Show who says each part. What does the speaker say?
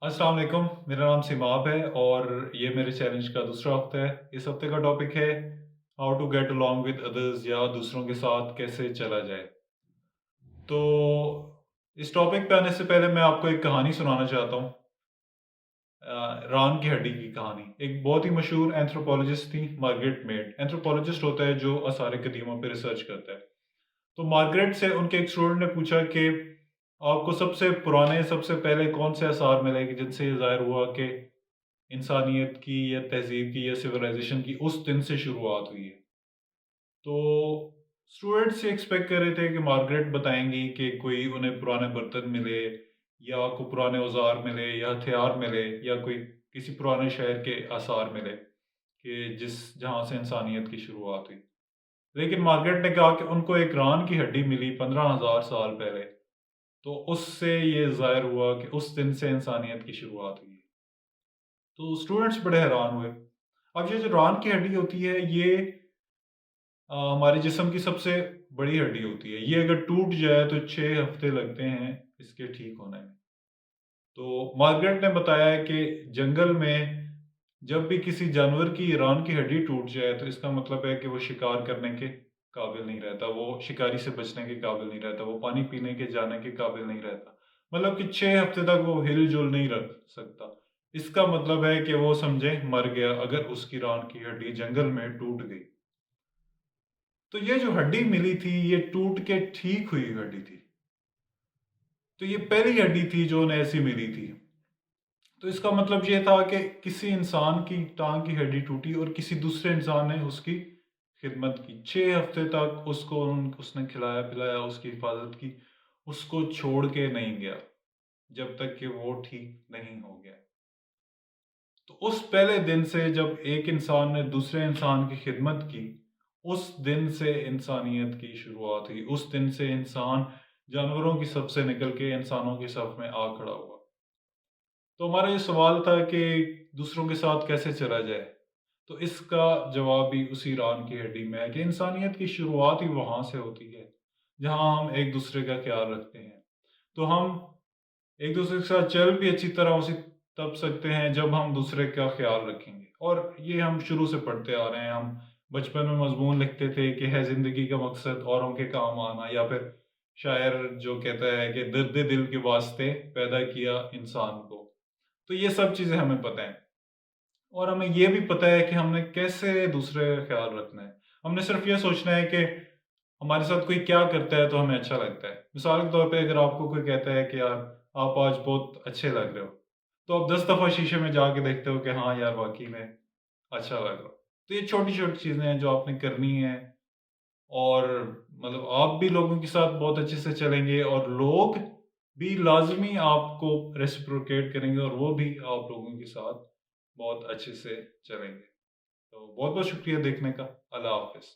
Speaker 1: अस्सलाम वालेकुम, मेरा नाम सिमाब है और ये मेरे चैलेंज का दूसरा हफ्ता है। इस हफ्ते का टॉपिक है how to get along with others या दूसरों के साथ कैसे चला जाए। तो इस टॉपिक पे आने से पहले मैं आपको एक कहानी सुनाना चाहता हूँ। रान की हड्डी की कहानी। एक बहुत ही मशहूर एंथ्रोपोलॉजिस्ट थी मार्गरेट मेड। एंथ्रोपोलॉजिस्ट होता है जो आसार कदीमा पे रिसर्च करता है। तो मार्गरेट से उनके एक स्टूडेंट ने पूछा कि आपको सबसे पुराने सबसे पहले कौन से आसार मिले कि जिनसे ये ज़ाहिर हुआ कि इंसानियत की या तहज़ीब की या सिविलाइज़ेशन की उस दिन से शुरुआत हुई है। तो स्टूडेंट्स से एक्सपेक्ट कर रहे थे कि मार्गरेट बताएँगी कि कोई उन्हें पुराने बर्तन मिले या को पुराने औज़ार मिले या हथियार मिले या कोई किसी पुराने शहर के आसार मिले कि जहाँ से इंसानियत की शुरुआत हुई। लेकिन मार्गरेट ने कहा कि उनको एक रान की हड्डी मिली 15,000 साल पहले, तो उससे ये ज़ाहिर हुआ कि उस दिन से इंसानियत की शुरुआत हुई है। तो स्टूडेंट्स बड़े हैरान हुए। अब ये जो रान की हड्डी होती है ये हमारे जिस्म की सबसे बड़ी हड्डी होती है। ये अगर टूट जाए तो 6 हफ्ते लगते हैं इसके ठीक होने में। तो मार्गरेट ने बताया है कि जंगल में जब भी किसी जानवर की रान की हड्डी टूट जाए तो इसका मतलब है कि वो शिकार करने के काबिल नहीं रहता, वो शिकारी से बचने के काबिल नहीं रहता, वो पानी पीने के जाने के काबिल नहीं रहता। मतलब कि 6 हफ्ते तक वो हिल-जुल नहीं रह सकता। इसका मतलब है कि वो समझे मर गया अगर उसकी रान की हड्डी जंगल में टूट गई। तो ये जो हड्डी मिली थी ये टूट के ठीक हुई हड्डी थी। तो ये पहली हड्डी थी जो उन्हें ऐसी मिली थी। तो इसका मतलब ये था कि किसी इंसान की टाँग की हड्डी टूटी और किसी दूसरे इंसान ने उसकी खिदमत की। 6 हफ्ते तक उसने खिलाया-पिलाया, उसकी हिफाज़त की, उसको छोड़ के नहीं गया, जब तक कि वो ठीक नहीं हो गया। तो उस पहले दिन से जब एक इंसान ने दूसरे इंसान की खिदमत की, उस दिन से इंसानियत की शुरुआत हुई। उस दिन से इंसान जानवरों की सफ से निकल के इंसानों की सफ में आ खड़ा हुआ। तो हमारा ये सवाल था कि दूसरों के साथ कैसे चला जाए? तो इसका जवाब भी उसी रान की हड्डी में है कि इंसानियत की शुरुआत ही वहाँ से होती है, जहाँ हम एक-दूसरे का ख़्याल रखते हैं। तो हम एक-दूसरे के साथ चल भी अच्छी तरह उसी तब सकते हैं जब हम दूसरे का ख़्याल रखेंगे और ये हम शुरू से पढ़ते आ रहे हैं। हम बचपन में मज़मून लिखते थे कि है ज़िंदगी का मकसद औरों के काम आना या फिर शायर जो कहता है कि दर्द दिल के वास्ते पैदा किया इंसान को। तो ये सब चीज़ें हमें पता हैं और हमें ये भी पता है कि हमने कैसे दूसरे का ख़्याल रखना है। हमने सिर्फ़ ये सोचना है कि हमारे साथ कोई क्या करता है तो हमें अच्छा लगता है। मिसाल के तौर पे अगर आपको कोई कहता है कि यार आप आज बहुत अच्छे लग रहे हो, तो आप 10 दफ़ा शीशे में जाके देखते हो कि हाँ यार वाक़ई में अच्छा लग रहा हूँ। तो ये छोटी-छोटी चीज़ें हैं जो आपने करनी है और मतलब आप भी लोगों के साथ बहुत अच्छे से चलेंगे और लोग भी लाज़मी आपको रेसिप्रोकेट करेंगे और वो भी आप लोगों के साथ बहुत अच्छे से चलेंगे। तो बहुत-बहुत शुक्रिया देखने का। अल्लाह हाफ़िज़।